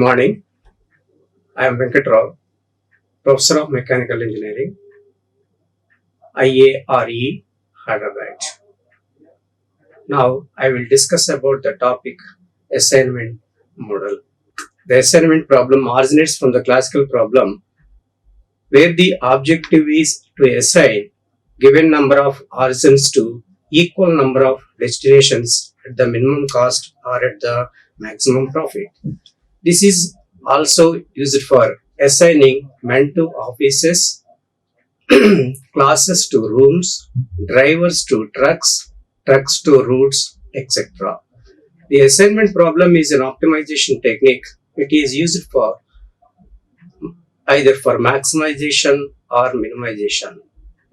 morning. I am Venkata Rao, Professor of Mechanical Engineering, IARE, Hyderabad. Now, I will discuss about the topic assignment model. The assignment problem originates from the classical problem where the objective is to assign given number of origins to equal number of destinations at the minimum cost or at the maximum profit. This is also used for assigning men to offices, classes to rooms, drivers to trucks, trucks to routes, etc. The assignment problem is an optimization technique. It is used for either for maximization or minimization.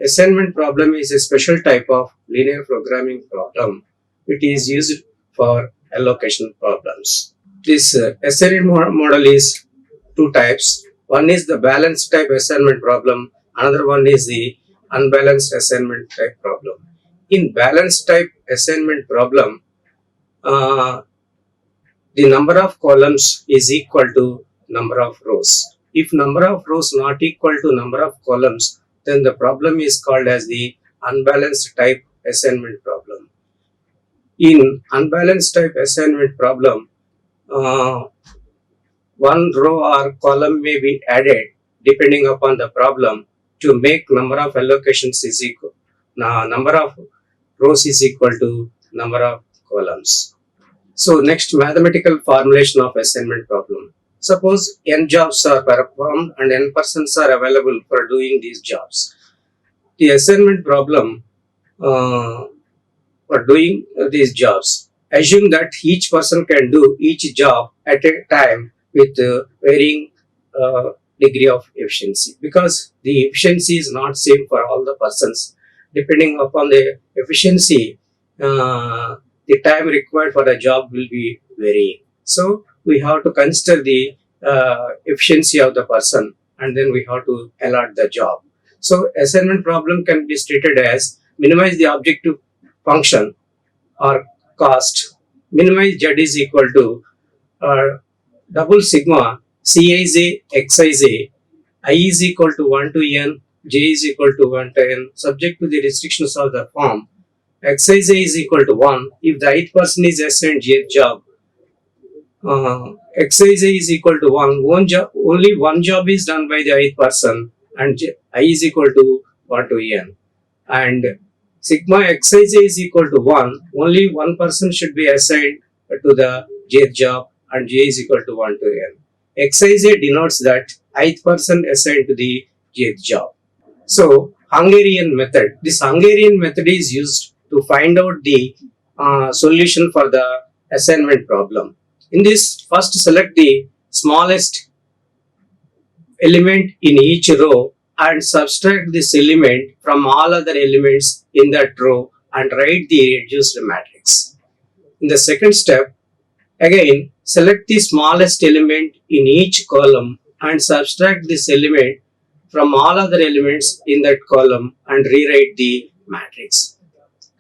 Assignment problem is a special type of linear programming problem. It is used for allocation problems. This assignment model is two types. One is the balanced type assignment problem. Another one is the unbalanced assignment type problem. In balanced type assignment problem, the number of columns is equal to number of rows. If number of rows not equal to number of columns, then the problem is called as the unbalanced type assignment problem. In unbalanced type assignment problem, one row or column may be added depending upon the problem to make number of allocations is equal. Number of rows is equal to number of columns. So next, mathematical formulation of assignment problem. Suppose n jobs are performed and n persons are available for doing these jobs. The assignment problem for doing these jobs, assume that each person can do each job at a time with varying degree of efficiency, because the efficiency is not same for all the persons. Depending upon the efficiency, the time required for the job will be varying. So we have to consider the efficiency of the person, and then we have to allot the job. So assignment problem can be stated as minimize the objective function or cost. Minimize z is equal to double sigma Cij Xij, I is equal to 1 to n, j is equal to 1 to n, subject to the restrictions of the form. Xij is equal to 1 if the ith person is assigned jth job. Xij is equal to 1, only one job is done by the ith person, and I is equal to 1 to n. And sigma Xij is equal to 1, only one person should be assigned to the jth job, and j is equal to 1 to n. Xij denotes that ith person assigned to the jth job. So Hungarian method. This Hungarian method is used to find out the solution for the assignment problem. In this, first select the smallest element in each row and subtract this element from all other elements in that row and write the reduced matrix. In the second step, again select the smallest element in each column and subtract this element from all other elements in that column and rewrite the matrix.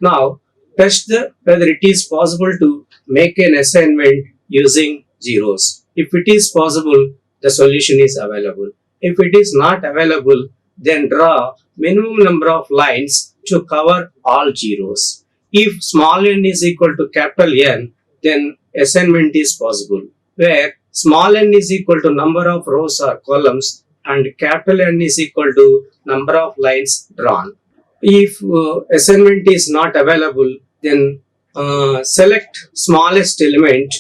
Now, test whether it is possible to make an assignment using zeros. If it is possible, the solution is available. If it is not available, then draw minimum number of lines to cover all zeros. If small n is equal to capital N, then assignment is possible, where small n is equal to number of rows or columns and capital N is equal to number of lines drawn. If assignment is not available, then select smallest element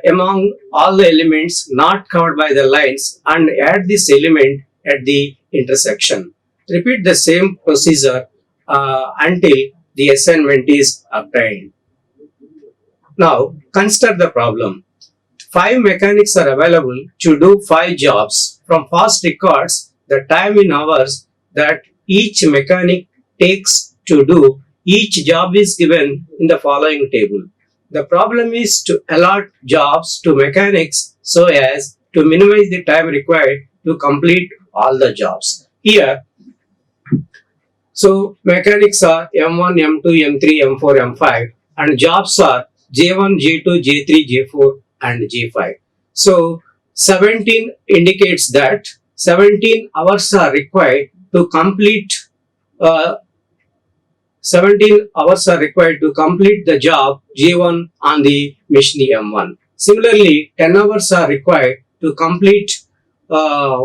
among all the elements not covered by the lines and add this element at the intersection. Repeat the same procedure until the assignment is obtained. Now consider the problem. 5 mechanics are available to do 5 jobs. From past records, the time in hours that each mechanic takes to do each job is given in the following table. The problem is to allot jobs to mechanics so as to minimize the time required to complete all the jobs. Here, so mechanics are M1, M2, M3, M4, M5 and jobs are J1, J2, J3, J4 and J5. So 17 indicates that 17 hours are required to complete 17 hours are required to complete the job J1 on the machine M1. Similarly, 10 hours are required to complete uh,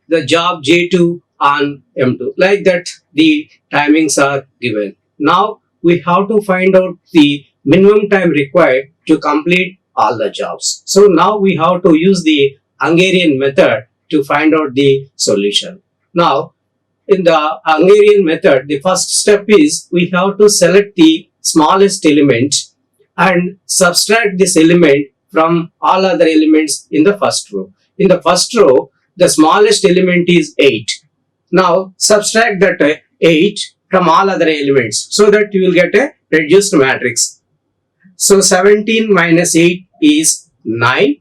the job J2 on M2. Like that, the timings are given. Now, we have to find out the minimum time required to complete all the jobs. So, now we have to use the Hungarian method to find out the solution. Now, in the Hungarian method, the first step is we have to select the smallest element and subtract this element from all other elements in the first row. In the first row, the smallest element is 8. Now, subtract that 8 from all other elements so that you will get a reduced matrix. So, 17 minus 8 is 9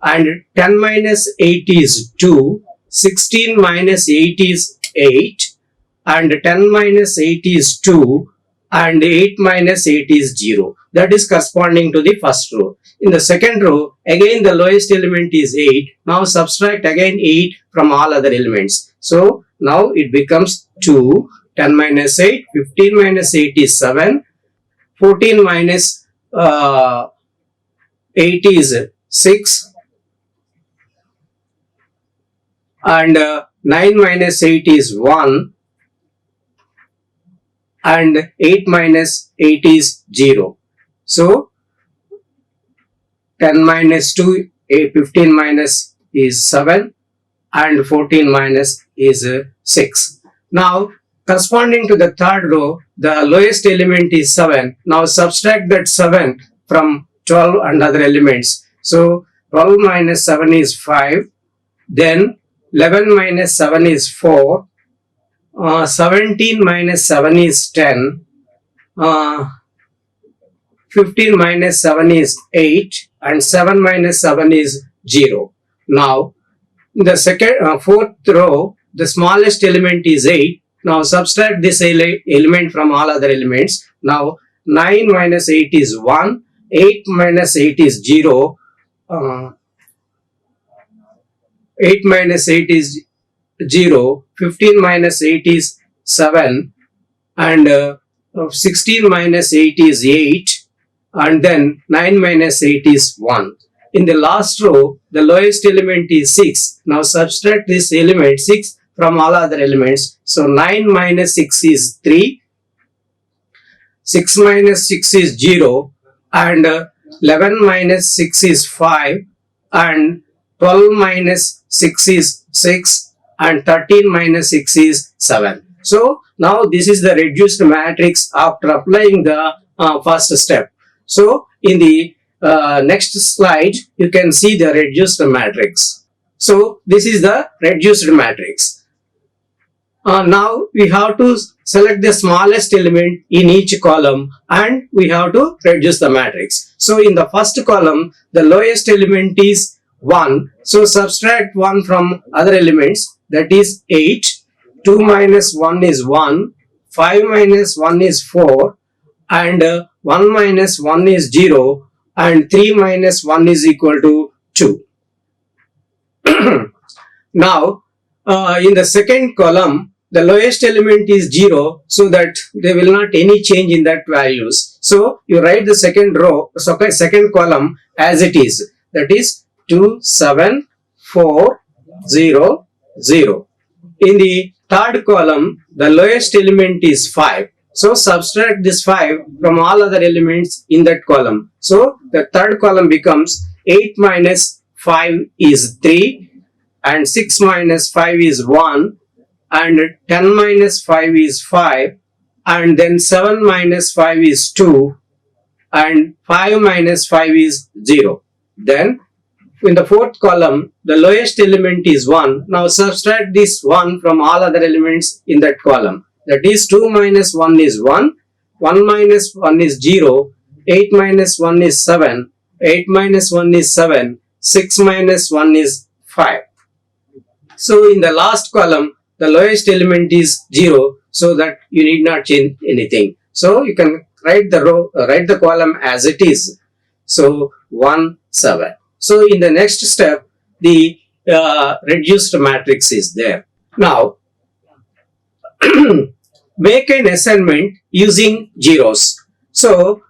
and 10 minus 8 is 2, 16 minus 8 is 8 and 10 minus 8 is 2 and 8 minus 8 is 0. That is corresponding to the first row. In the second row, again the lowest element is 8. Now subtract again 8 from all other elements. So now it becomes 2, 10 minus 8, 15 minus 8 is 7, 14 minus 8 is 6 and 9 minus 8 is 1 and 8 minus 8 is 0. So 10 minus 2, 15 minus is 7 and 14 minus is 6. Now corresponding to the third row, the lowest element is 7. Now subtract that 7 from 12 and other elements. So 12 minus 7 is 5. Then 11 minus 7 is 4. 17 minus 7 is 10. 15 minus 7 is 8 and 7 minus 7 is 0. Now, in the fourth row, the smallest element is 8. Now, subtract this element from all other elements. Now, 9 minus 8 is 1. 8 minus 8 is 0. 8 minus 8 is 0. 15 minus 8 is 7. And 16 minus 8 is 8. And then 9 minus 8 is 1. In the last row, the lowest element is 6. Now subtract this element 6 from all other elements. So 9 minus 6 is 3. 6 minus 6 is 0. And 11 minus 6 is 5. And 12 minus 6 is 6. And 13 minus 6 is 7. So now this is the reduced matrix after applying the first step. So in the next slide, you can see the reduced matrix. So this is the reduced matrix. Now we have to select the smallest element in each column and we have to reduce the matrix. So in the first column, the lowest element is 1. So subtract 1 from other elements, that is 8. 2 minus 1 is 1. 5 minus 1 is 4. And 1 minus 1 is 0. And 3 minus 1 is equal to 2. Now, in the second column, the lowest element is 0, so that there will not any change in that values. So you write the second row, second column as it is. That is 2, 7, 4, 0, 0. In the third column, the lowest element is 5. So subtract this 5 from all other elements in that column. So the third column becomes 8 minus 5 is 3 and 6 minus 5 is 1 and 10 minus 5 is 5 and then 7 minus 5 is 2 and 5 minus 5 is 0. Then in the fourth column, the lowest element is 1. Now subtract this 1 from all other elements in that column. That is 2 minus 1 is 1. 1 minus 1 is 0. 8 minus 1 is 7. 8 minus 1 is 7. 6 minus 1 is 5. So in the last column, the lowest element is 0. So that you need not change anything. So you can write the row, write the column as it is. So 1, 7. So in the next step, the reduced matrix is there. Now, make an assignment using zeros. So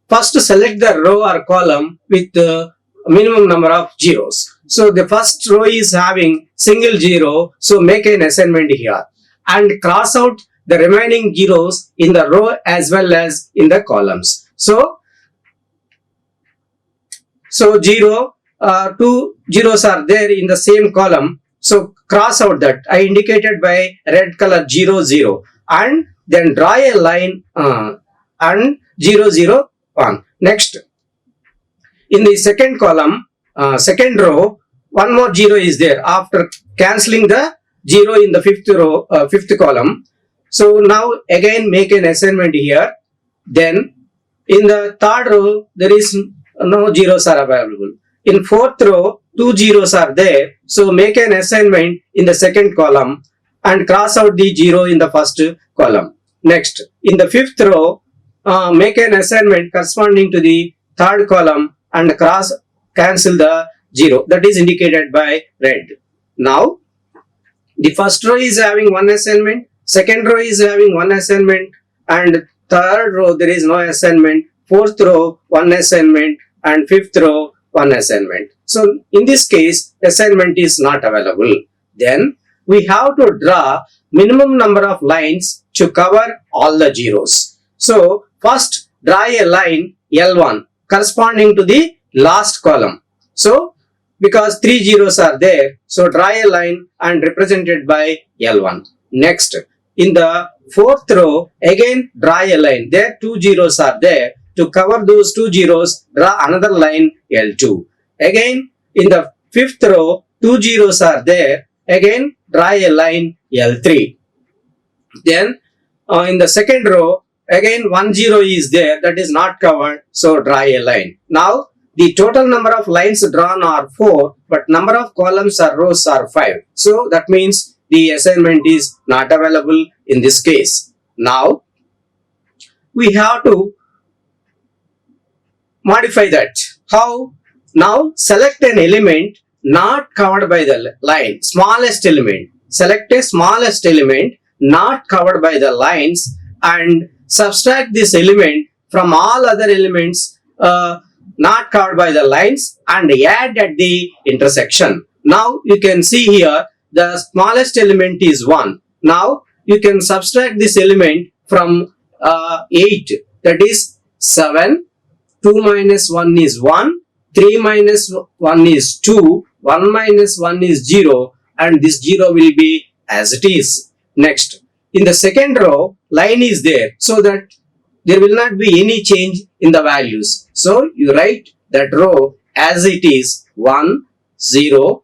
first select the row or column with the minimum number of zeros. So the first row is having single zero, so make an assignment here and cross out the remaining zeros in the row as well as in the columns. So 0, 2 zeros are there in the same column. So cross out that. I indicated by red color 0, 0, and then draw a line and 0, 0, 1. Next, in the second column, second row, one more 0 is there after cancelling the 0 in the fifth row, fifth column. So now again make an assignment here. Then in the third row, there is no zeros are available. In fourth row, 2 zeros are there. So make an assignment in the second column and cross out the 0 in the first column. Next, in the fifth row, make an assignment corresponding to the third column and cancel the 0 that is indicated by red. Now, the first row is having one assignment, second row is having one assignment, and third row there is no assignment, fourth row one assignment, and fifth row one assignment. So in this case, assignment is not available. Then we have to draw minimum number of lines to cover all the zeros. So first draw a line L1 corresponding to the last column. So because 3 zeros are there, so draw a line and represented by L1. Next, in the fourth row, again draw a line. There 2 zeros are there. To cover those 2 zeros, draw another line L2. Again, in the fifth row, 2 zeros are there. Again, draw a line L3. Then, in the second row, again 1 0 is there that is not covered. So, draw a line. Now, the total number of lines drawn are 4, but number of columns or rows are 5. So, that means the assignment is not available in this case. Now, we have to modify that. How? Now select an element not covered by the line, smallest element. Select a smallest element not covered by the lines and subtract this element from all other elements not covered by the lines and add at the intersection. Now you can see here the smallest element is 1. Now you can subtract this element from 8, that is 7. 2 minus 1 is 1, 3 minus 1 is 2, 1 minus 1 is 0, and this 0 will be as it is. Next, in the second row, line is there so that there will not be any change in the values. So, you write that row as it is 1, 0,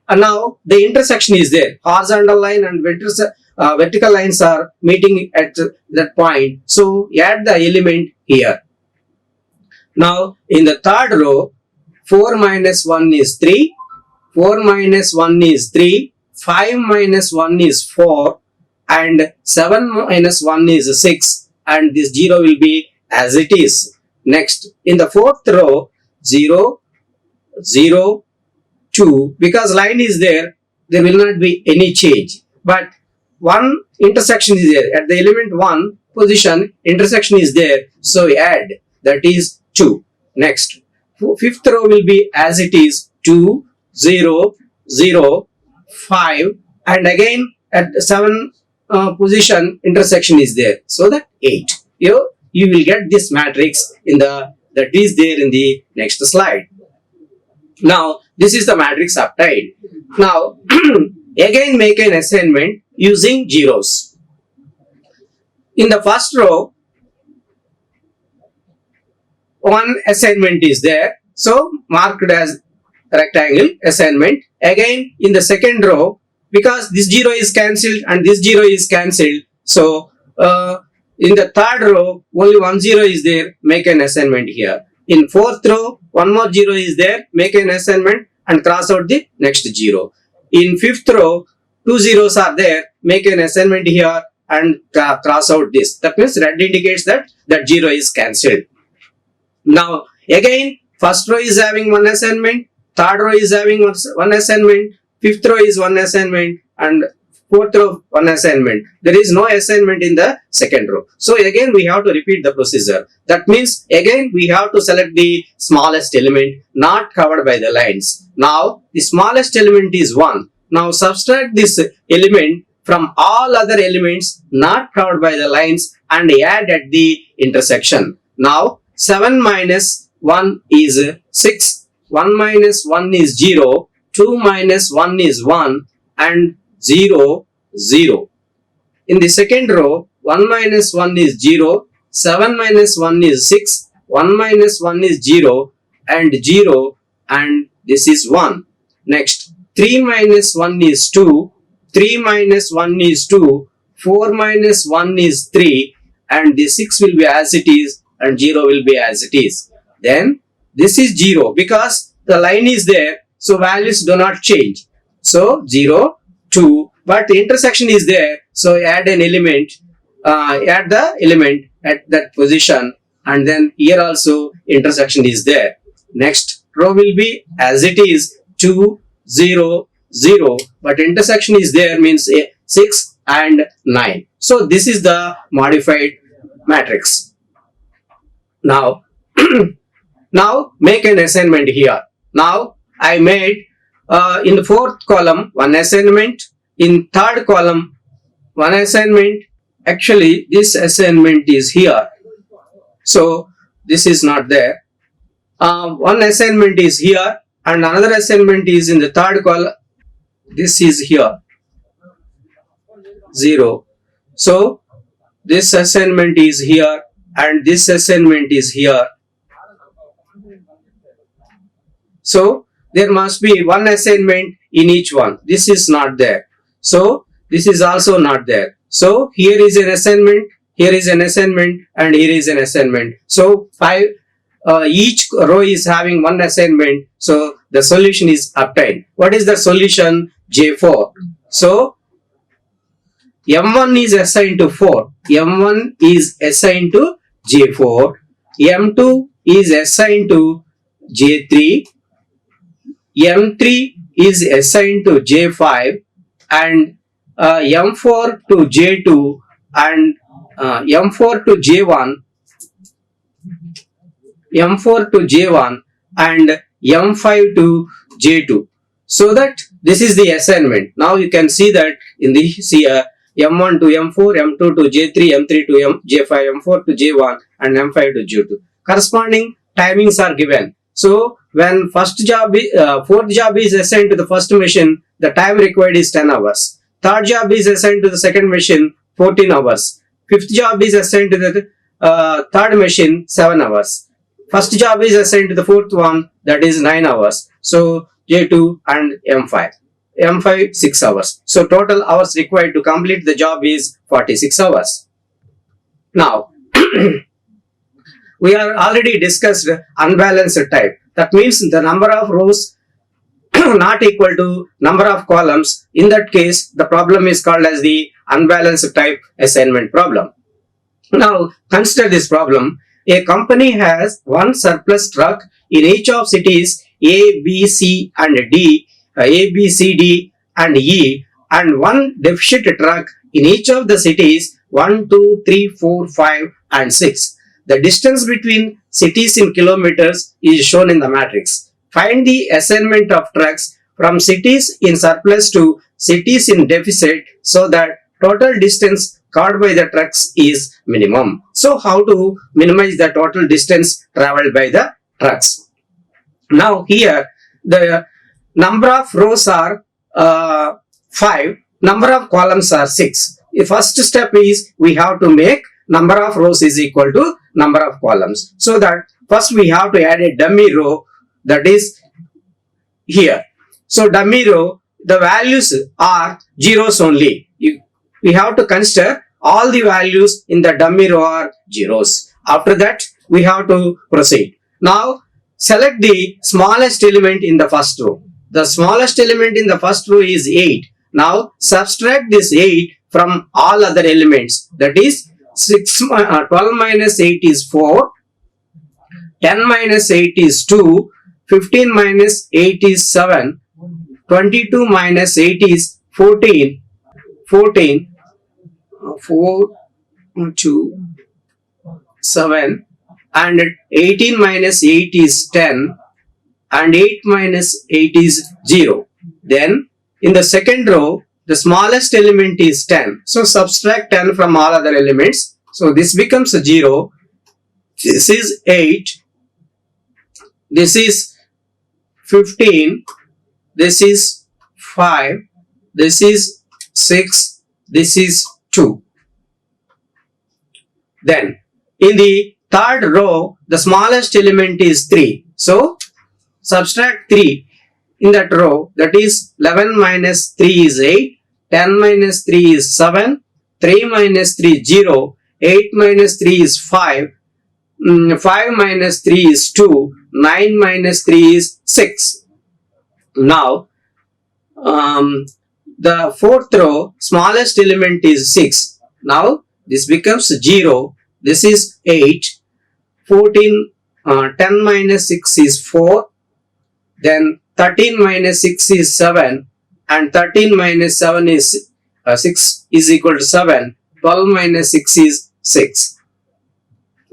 and now the intersection is there. Horizontal line and vertical lines are meeting at that point. So, add the element here. Now, in the third row, 4 minus 1 is 3, 4 minus 1 is 3, 5 minus 1 is 4, and 7 minus 1 is 6, and this 0 will be as it is. Next, in the fourth row, 0, 0, 2, because line is there, there will not be any change. But one intersection is there. At the element 1 position, intersection is there, so add, that is 2. Next, fifth row will be as it is 2, 0, 0, 5, and again at 7 position intersection is there, so that 8. You will get this matrix in the that is there in the next slide. Now this is the matrix obtained. Now again make an assignment using zeros. In the first row, one assignment is there, so marked as rectangle assignment. Again in the second row, because this 0 is cancelled and this 0 is cancelled, so in the third row only 1 0 is there, make an assignment here. In fourth row, one more 0 is there, make an assignment and cross out the next 0. In fifth row, 2 zeros are there, make an assignment here and cross out this. That means red indicates that that 0 is cancelled. Now again, first row is having one assignment, third row is having one assignment, fifth row is one assignment, and fourth row one assignment. There is no assignment in the second row. So again we have to repeat the procedure. That means again we have to select the smallest element not covered by the lines. Now the smallest element is 1. Now subtract this element from all other elements not covered by the lines and add at the intersection. Now 7 minus 1 is 6, 1 minus 1 is 0, 2 minus 1 is 1, and 0, 0. In the second row, 1 minus 1 is 0, 7 minus 1 is 6, 1 minus 1 is 0, and 0, and this is 1. Next, 3 minus 1 is 2, 3 minus 1 is 2, 4 minus 1 is 3, and the 6 will be as it is, and 0 will be as it is. Then, this is 0 because the line is there, so values do not change. So, 0, 2, but the intersection is there, so add an element, add the element at that position, and then here also intersection is there. Next row will be as it is, 2, 0, 0, but intersection is there, means 6 and 9. So this is the modified matrix. Now, now make an assignment here. Now I made in the fourth column one assignment, in third column one assignment. Actually this assignment is here, so this is not there. One assignment is here and another assignment is in the third column. This is here, 0. So this assignment is here and this assignment is here. So there must be one assignment in each one. This is not there. So this is also not there. So here is an assignment, here is an assignment, and here is an assignment. So each row is having one assignment. So the solution is obtained. What is the solution? J4. So M1 is assigned to 4. M1 is assigned to J4. M2 is assigned to J3. M3 is assigned to J5, and M4 to J2, and M4 to J1, M4 to J1, and M5 to J2. So that this is the assignment. Now you can see that in this here, M1 to M4, M2 to J3, M3 to J5, M4 to J1, and M5 to J2. Corresponding timings are given. So when fourth job is assigned to the first machine, the time required is 10 hours. Third job is assigned to the second machine, 14 hours. Fifth job is assigned to the third machine, 7 hours. First job is assigned to the fourth one, that is 9 hours. So J2 and M5. M5 6 hours. So total hours required to complete the job is 46 hours. Now we are already discussed unbalanced type. That means the number of rows not equal to number of columns. In that case, the problem is called as the unbalanced type assignment problem. Now consider this problem. A company has one surplus truck in each of cities A, B, C and D, A, B, C, D and E, and one deficit truck in each of the cities 1, 2, 3, 4, 5 and 6. The distance between cities in kilometers is shown in the matrix. Find the assignment of trucks from cities in surplus to cities in deficit so that total distance covered by the trucks is minimum. So how to minimize the total distance traveled by the trucks? Now here the number of rows are 5, number of columns are 6. The first step is we have to make number of rows is equal to number of columns. So that first we have to add a dummy row, that is here. So dummy row, the values are zeros only. We have to consider all the values in the dummy row are zeros. After that we have to proceed. Now select the smallest element in the first row. The smallest element in the first row is 8. Now subtract this 8 from all other elements. That is 12 minus 8 is 4, 10 minus 8 is 2, 15 minus 8 is 7, 22 minus 8 is 14, 4, 2, 7, and 18 minus 8 is 10, and 8 minus 8 is 0. Then in the second row, the smallest element is 10. So subtract 10 from all other elements. So this becomes 0. This is 8. This is 15. This is 5. This is 6. This is 2. Then in the third row, the smallest element is 3. So subtract 3 in that row. That is 11 minus 3 is 8. 10 minus 3 is 7. 3 minus 3 is 0. 8 minus 3 is 5. 5 minus 3 is 2. 9 minus 3 is 6. Now, the fourth row, smallest element is 6. Now, this becomes 0. This is 8. 14, 10 minus 6 is 4. Then 13 minus 6 is 7. And 13 minus 7 is 6 is equal to 7. 12 minus 6 is 6.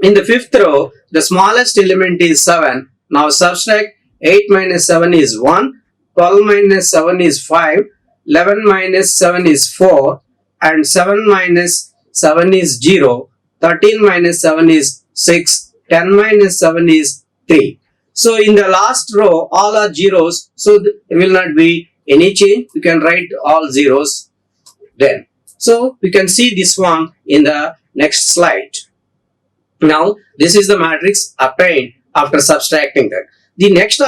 In the fifth row, the smallest element is 7. Now subtract 8 minus 7 is 1. 12 minus 7 is 5. 11 minus 7 is 4. And 7 minus 7 is 0. 13 minus 7 is 6. 10 minus 7 is 3. So in the last row, all are zeros. So there will not be any change. You can write all zeros then. So we can see this one in the next slide. Now this is the matrix obtained after subtracting that. The next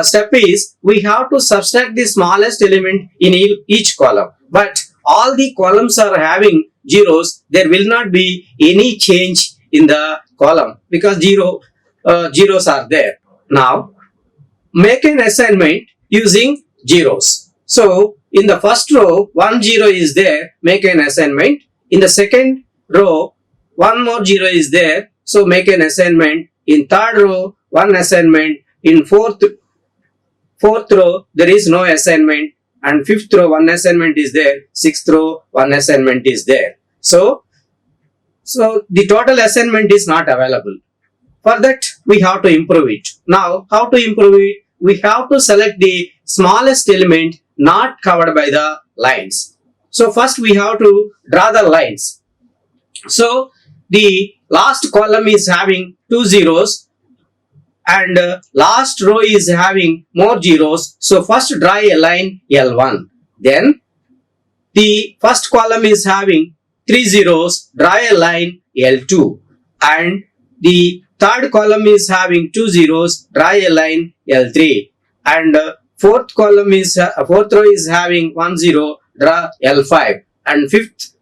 step is we have to subtract the smallest element in each column. But all the columns are having zeros. There will not be any change in the column because zeros are there. Now make an assignment using zeros. So in the first row, 1 0 is there, make an assignment. In the second row, 1 more 0 is there, so make an assignment. In third row, 1 assignment. In fourth row, there is no assignment. And fifth row, 1 assignment is there. Sixth row, 1 assignment is there. So the total assignment is not available. For that, we have to improve it. Now, how to improve it? We have to select the smallest element not covered by the lines. So first we have to draw the lines. So the last column is having 2 zeros and last row is having more zeros. So first draw a line L1. Then the first column is having 3 zeros, draw a line L2. And the third column is having 2 zeros, draw a line L3. And fourth row is having 1 0, draw L5. And sixth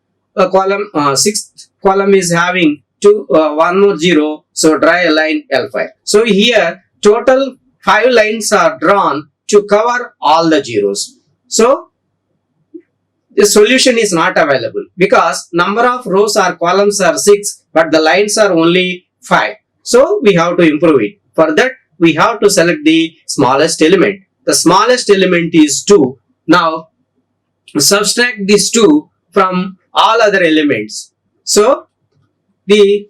column is having 1 more 0, so draw a line L5. So here total 5 lines are drawn to cover all the zeros. So the solution is not available because number of rows or columns are 6, but the lines are only 5. So we have to improve it. For that, we have to select the smallest element. The smallest element is 2. Now, subtract this 2 from all other elements. So, the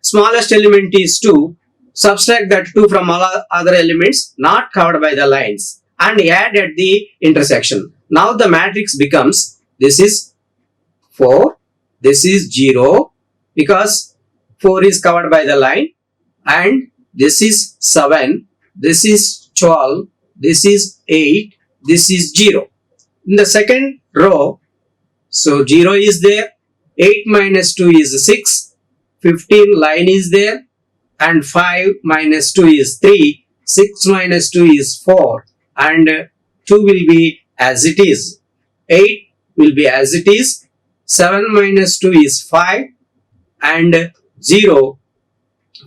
smallest element is 2. Subtract that 2 from all other elements not covered by the lines and add at the intersection. Now, the matrix becomes, this is 4, this is 0 because 4 is covered by the line, and this is 7, this is 12, this is 8, this is 0. In the second row, so 0 is there, 8 minus 2 is 6, 15 line is there, and 5 minus 2 is 3, 6 minus 2 is 4, and 2 will be as it is, 8 will be as it is, 7 minus 2 is 5, and 0,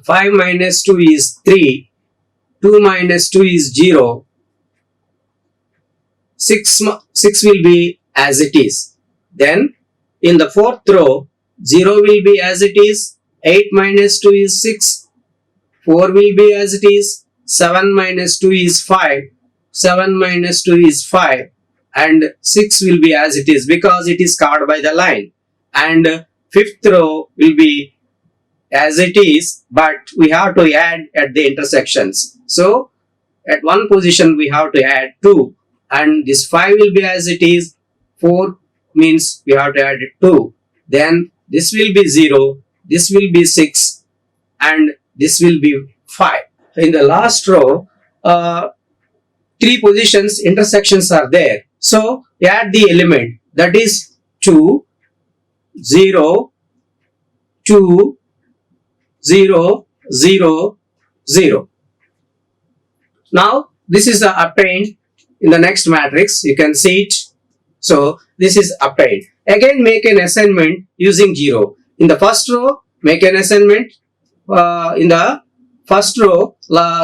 5 minus 2 is 3, 2 minus 2 is 0, 6 will be as it is. Then in the fourth row, 0 will be as it is, 8 minus 2 is 6, 4 will be as it is, 7 minus 2 is 5, 7 minus 2 is 5, and 6 will be as it is because it is covered by the line. And fifth row will be as it is, but we have to add at the intersections. So at one position we have to add 2, and this 5 will be as it is, 4 means we have to add 2. Then this will be 0, this will be 6, and this will be 5. In the last row, 3 positions intersections are there. So add the element, that is 2, 0, 2, 0, 0, 0. Now this is obtained in the next matrix. You can see it. So this is obtained. Again make an assignment using 0. In the first row, make an assignment. In the first row,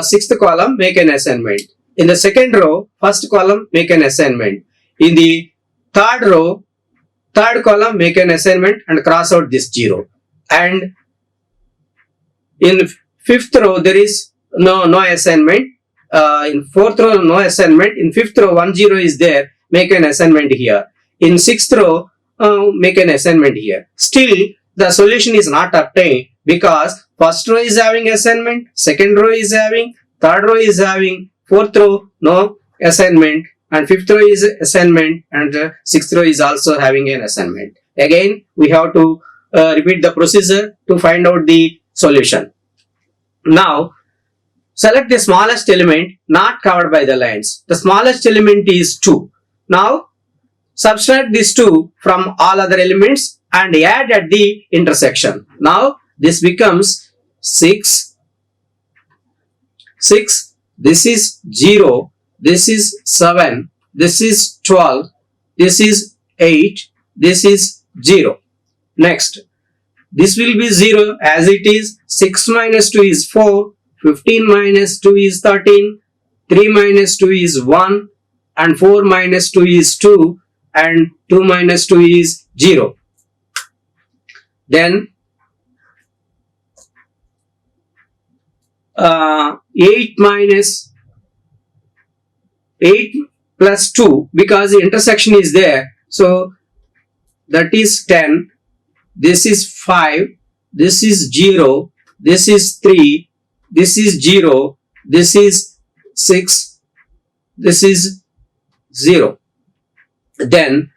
sixth column, make an assignment. In the second row, first column, make an assignment. In the third row, third column, make an assignment and cross out this 0. And in fifth row, there is no assignment. In fourth row, no assignment. In fifth row, 1 0 is there. Make an assignment here. In sixth row, make an assignment here. Still, the solution is not obtained because first row is having assignment, second row is having, third row is having, fourth row no assignment, and fifth row is assignment, and sixth row is also having an assignment. Again, we have to repeat the procedure to find out the solution. Now, select the smallest element not covered by the lines. The smallest element is 2. Now, subtract this 2 from all other elements and add at the intersection. Now, this becomes 6, 6, this is 0, this is 7, this is 12, this is 8, this is 0. Next, this will be 0 as it is, 6 minus 2 is 4, 15 minus 2 is 13, 3 minus 2 is 1, and 4 minus 2 is 2, and 2 minus 2 is 0. Then 8 plus 2, because the intersection is there, so that is 10, this is 5, this is 0, this is 3, this is 0, this is 6, this is 0. Then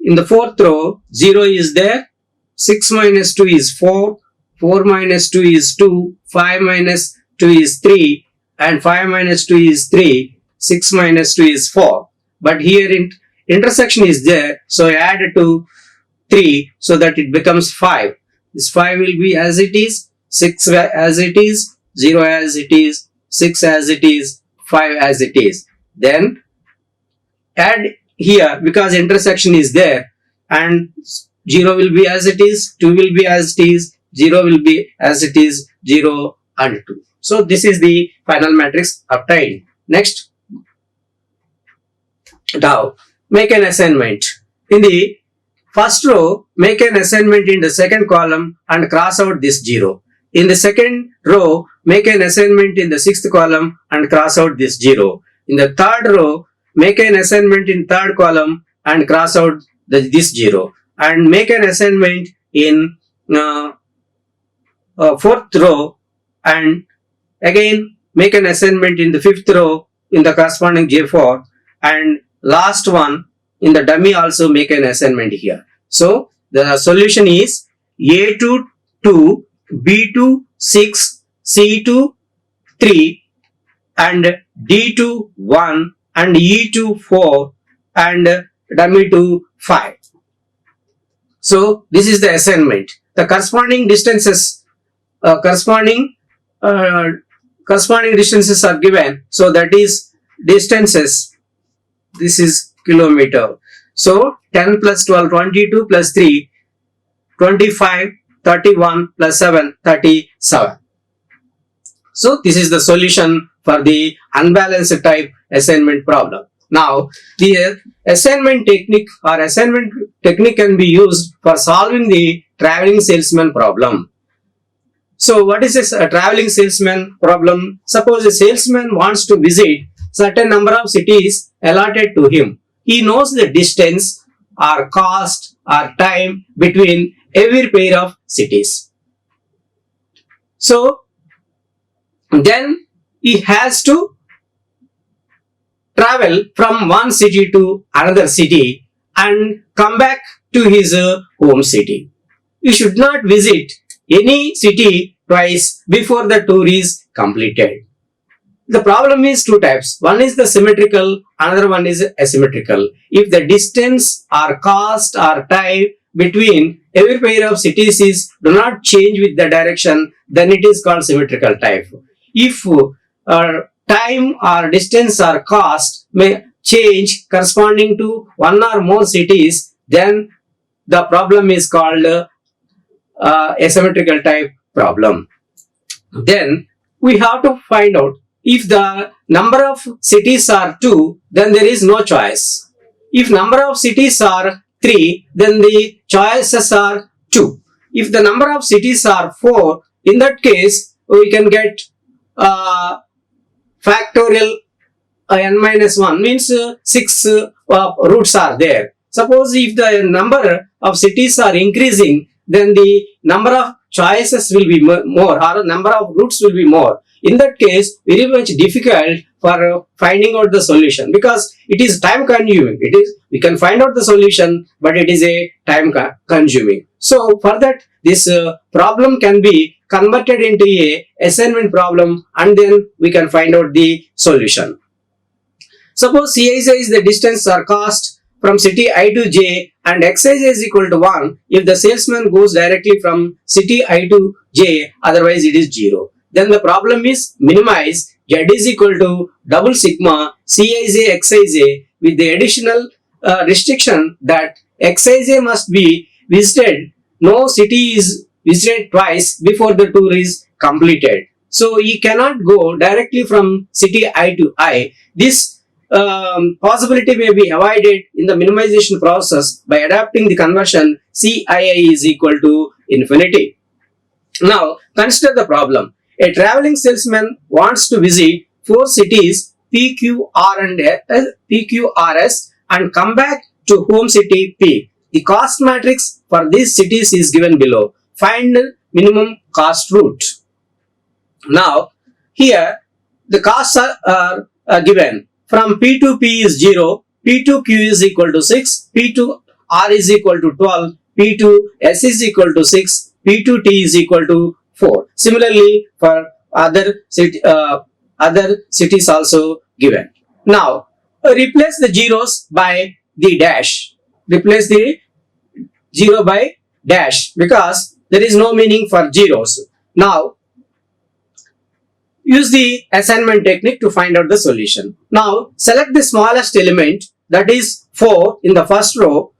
in the fourth row, 0 is there, 6 minus 2 is 4, 4 minus 2 is 2, 5 minus 2 is 3, and 5 minus 2 is 3, 6 minus 2 is 4. But here intersection is there, so I add it to 3 so that it becomes 5. This 5 will be as it is, 6 as it is, 0 as it is, 6 as it is, 5 as it is. Then add here because intersection is there, and 0 will be as it is, 2 will be as it is, 0 will be as it is, 0 and 2. So this is the final matrix obtained. Next, now make an assignment. In the first row, make an assignment in the second column and cross out this 0. In the second row, make an assignment in the sixth column and cross out this 0. In the third row, make an assignment in third column and cross out this 0. And make an assignment in fourth row, and again make an assignment in the fifth row in the corresponding J4, and last one in the dummy also make an assignment here. So the solution is A2 2, B2 6, C2 3, and D2 1, and E2 4, and dummy 2 5. So this is the assignment. The corresponding distances, corresponding distances are given. So that is distances. This is kilometer. So 10 plus 12, 22 plus 3, 25, 31 plus 7, 37. So this is the solution for the unbalanced type assignment problem. Now, the assignment technique can be used for solving the traveling salesman problem. So, what is a traveling salesman problem? Suppose a salesman wants to visit certain number of cities allotted to him. He knows the distance or cost or time between every pair of cities. So, then he has to travel from one city to another city and come back to his home city. You should not visit any city twice before the tour is completed. The problem is two types. One is the symmetrical, another one is asymmetrical. If the distance or cost or time between every pair of cities do not change with the direction, then it is called symmetrical type. If time or distance or cost may change corresponding to one or more cities, then the problem is called asymmetrical type problem. Then we have to find out if the number of cities are 2, then there is no choice. If number of cities are 3, then the choices are 2. If the number of cities are 4, in that case we can get factorial n minus 1 means 6 routes are there. Suppose if the number of cities are increasing, then the number of choices will be more or number of routes will be more. In that case, very much difficult for finding out the solution because it is time consuming. We can find out the solution, but it is a time consuming. So for that, this problem can be converted into a assignment problem, and then we can find out the solution. Suppose Cij is the distance or cost from city I to j and Xij is equal to 1 if the salesman goes directly from city I to j, otherwise it is 0. Then the problem is minimize z is equal to double sigma Cij Xij with the additional restriction that Xij must be visited. No city is visited twice before the tour is completed. So he cannot go directly from city I to I. This possibility may be avoided in the minimization process by adapting the conversion Cii is equal to infinity. Now consider the problem. A traveling salesman wants to visit 4 cities PQRS and come back to home city P. The cost matrix for these cities is given below. Find minimum cost route. Now here the costs are given. From P to P is 0, P to Q is equal to 6, P to R is equal to 12, P to S is equal to 6, P to T is equal to 4. Similarly, for other cities also given. Now, replace the zeros by the dash. Replace the 0 by dash because there is no meaning for zeros. Now, use the assignment technique to find out the solution. Now, select the smallest element, that is 4 in the first row.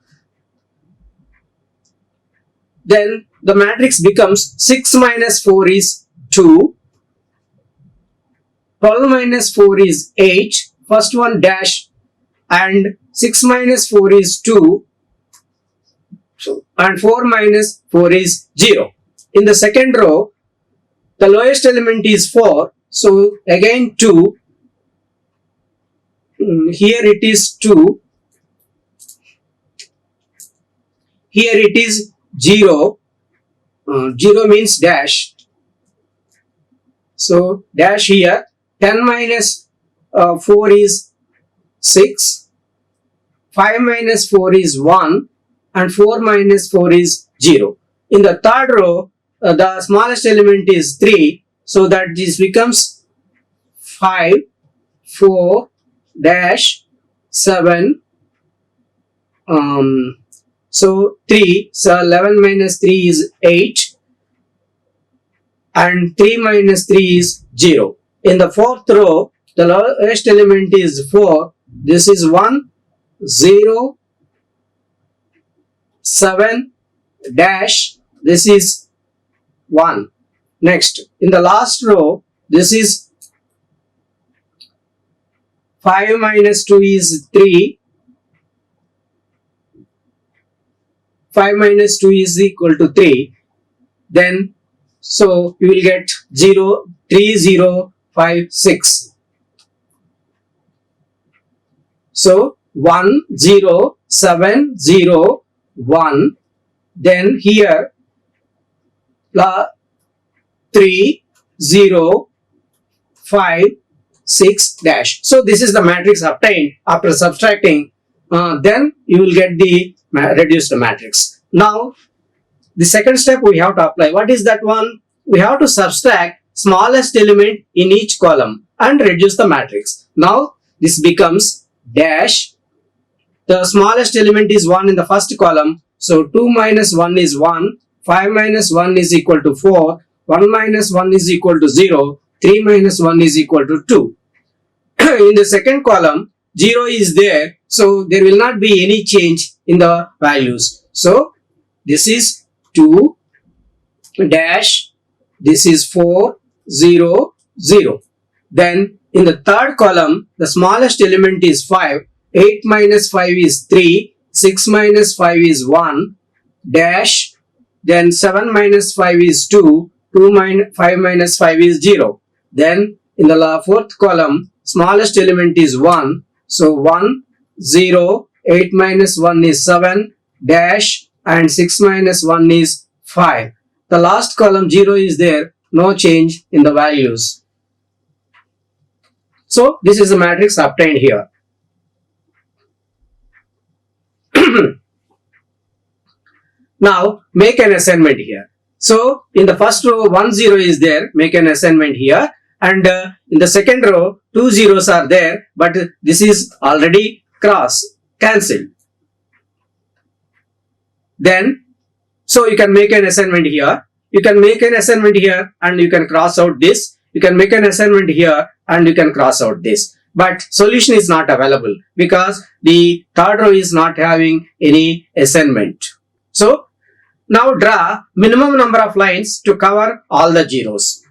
Then the matrix becomes 6 minus 4 is 2, 12 minus 4 is 8, first one dash, and 6 minus 4 is 2, and 4 minus 4 is 0. In the second row, the lowest element is 4, so again 2, here it is 2, here it is 0, 0 means dash, so dash here, 10 minus 4 is 6, 5 minus 4 is 1, and 4 minus 4 is 0. In the third row, the smallest element is 3, so that this becomes 5, 4, dash, 7, so 3, so 11 minus 3 is 8, and 3 minus 3 is 0. In the fourth row, the lowest element is 4, this is 1, 0, 7, dash, this is 1. Next, in the last row, this is 5 minus 2 is 3. 5 minus 2 is equal to 3. Then, so you will get 0, 3, 0, 5, 6. So 1, 0, 7, 0, 1. Then here 3, 0, 5, 6 dash. So this is the matrix obtained after subtracting. Then you will get the reduced matrix. Now the second step we have to apply. What is that one? We have to subtract smallest element in each column and reduce the matrix. Now this becomes dash. The smallest element is 1 in the first column. So 2 minus 1 is 1. 5 minus 1 is equal to 4. 1 minus 1 is equal to 0. 3 minus 1 is equal to 2. In the second column, 0 is there. So there will not be any change in the values. So this is 2 dash. This is 4, 0, 0. Then in the third column, the smallest element is 5. 8 minus 5 is 3. 6 minus 5 is 1. Dash. Then 7 minus 5 is 2. 5 minus 5 is 0. Then in the fourth column, smallest element is 1. So 1, 0, 8 minus 1 is 7. Dash. And 6 minus 1 is 5. The last column 0 is there. No change in the values. So this is the matrix obtained here. Now make an assignment here. So in the first row 1 0 is there, make an assignment here, and in the second row 2 zeros are there, but this is already cancelled. Then so you can make an assignment here, you can make an assignment here and you can cross out this, you can make an assignment here and you can cross out this. But solution is not available because the third row is not having any assignment. So now draw minimum number of lines to cover all the zeros.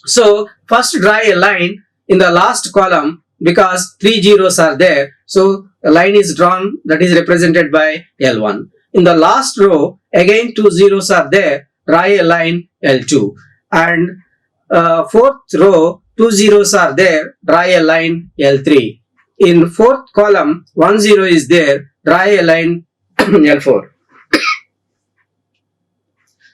So first draw a line in the last column because 3 zeros are there. So a line is drawn that is represented by L1. In the last row again 2 zeros are there. Draw a line L2. And fourth row 2 zeros are there. Draw a line L3. In fourth column 1 0 is there. Draw a line L4.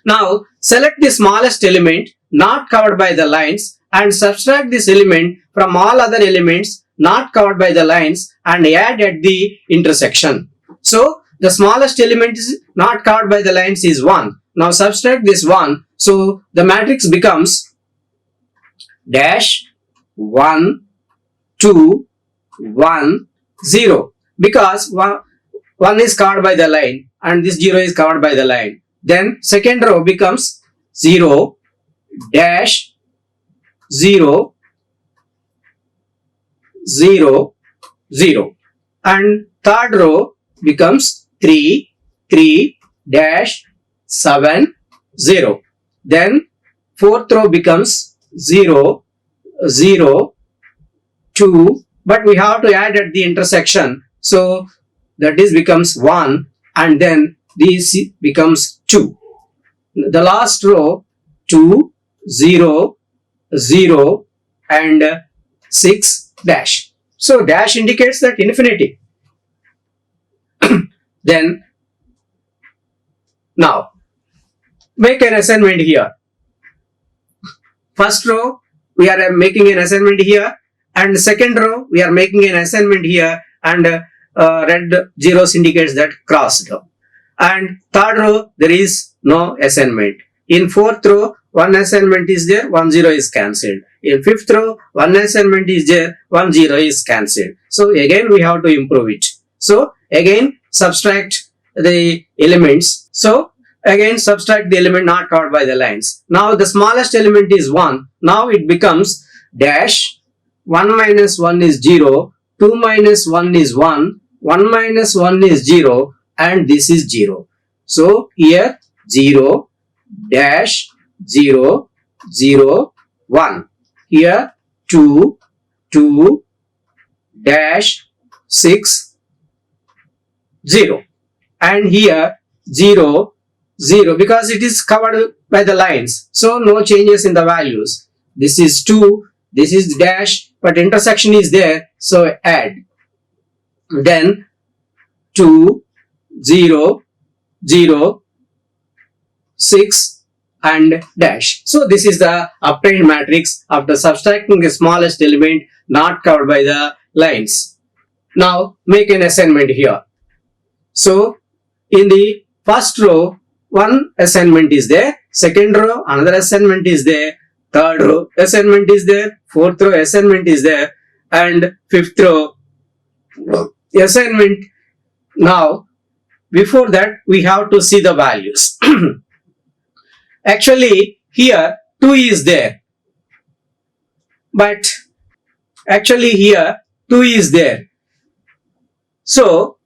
Now select the smallest element not covered by the lines and subtract this element from all other elements not covered by the lines and add at the intersection. So the smallest element is not covered by the lines is 1. Now subtract this 1. So the matrix becomes dash 1, 2, 1, 0. Because 1 is covered by the line and this 0 is covered by the line. Then second row becomes 0, dash, 0, 0, 0. And third row becomes 3, 3, dash, 7, 0. Then fourth row becomes 0, 0, 2. But we have to add at the intersection. So that is becomes 1 and then this becomes 2. The last row 2, 0, 0 and 6 dash. So dash indicates that infinity. Then now make an assignment here. First row we are making an assignment here and second row we are making an assignment here and red zeros indicates that crossed. And third row there is no assignment. In fourth row 1 assignment is there, 1 0 is cancelled. In fifth row 1 assignment is there, 1 0 is cancelled. So again we have to improve it. So again subtract the elements. So again subtract the element not covered by the lines. Now the smallest element is 1. Now it becomes dash 1 minus 1 is 0, 2 minus 1 is 1, 1 minus 1 is 0 and this is 0. So here 0, dash, 0, 0, 1. Here 2, 2, dash 6 0, and here 0 0 because it is covered by the lines, so no changes in the values. This is 2, this is dash, but intersection is there, so add. Then 2 0 0 6 and dash. So this is the obtained matrix after subtracting the smallest element not covered by the lines. Now make an assignment here. So in the first row, one assignment is there, second row another assignment is there, third row assignment is there, fourth row assignment is there, and fifth row assignment. Now before that we have to see the values. Actually here 2 is there, but actually here 2 is there. So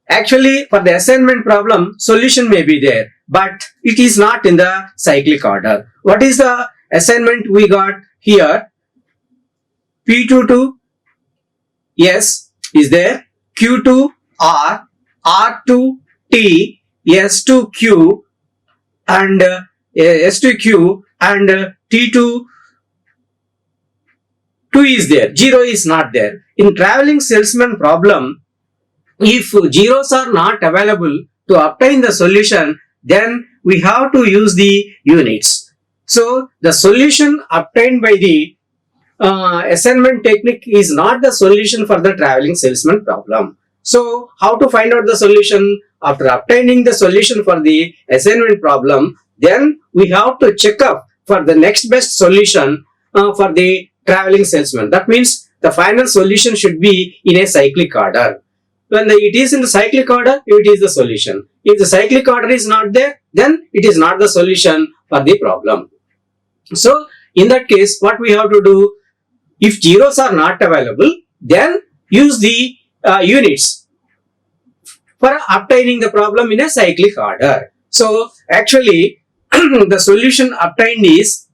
actually for the assignment problem solution may be there, but it is not in the cyclic order. What is the assignment we got here? P22 S is there, Q2 R, R2 T, S2 Q, and S2 Q, and T2 2 is there, 0 is not there. In traveling salesman problem, if zeros are not available to obtain the solution, then we have to use the units. So the solution obtained by the assignment technique is not the solution for the traveling salesman problem. So how to find out the solution? After obtaining the solution for the assignment problem, then we have to check up for the next best solution for the traveling salesman. That means the final solution should be in a cyclic order. When it is in the cyclic order, it is the solution. If the cyclic order is not there, then it is not the solution for the problem. So in that case, what we have to do? If zeros are not available, then use the units for obtaining the problem in a cyclic order. So actually the solution obtained is,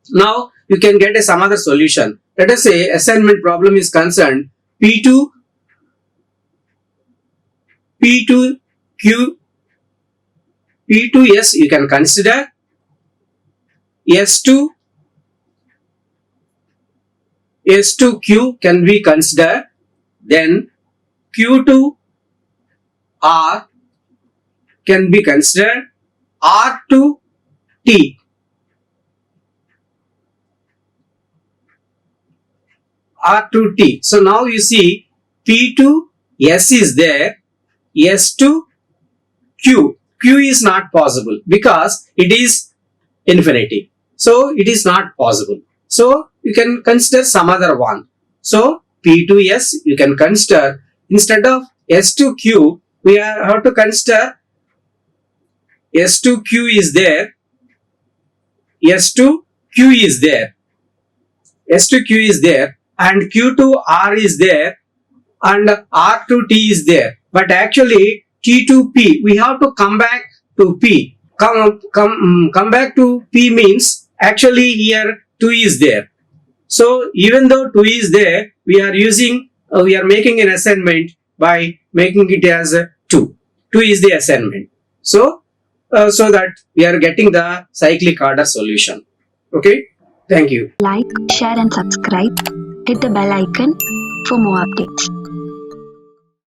now you can get some other solution. Let us say assignment problem is concerned P2 Q, P2S you can consider, S2 Q can be considered, then Q2 R can be considered, R2 T, R2 T. So now you see P2 S is there, S2 Q. Q is not possible because it is infinity. So it is not possible. So you can consider some other one. So P2S you can consider, instead of S2Q we have to consider S2Q is there, S2Q is there, S2Q is there, and Q2R is there, and R2T is there. But actually T2P, we have to come back to P. Come back to P means actually here 2 is there. So even though 2 is there, we are making an assignment by making it as 2. 2 is the assignment. So that we are getting the cyclic order solution. Okay. Thank you. Like, share and subscribe. Hit the bell icon for more updates.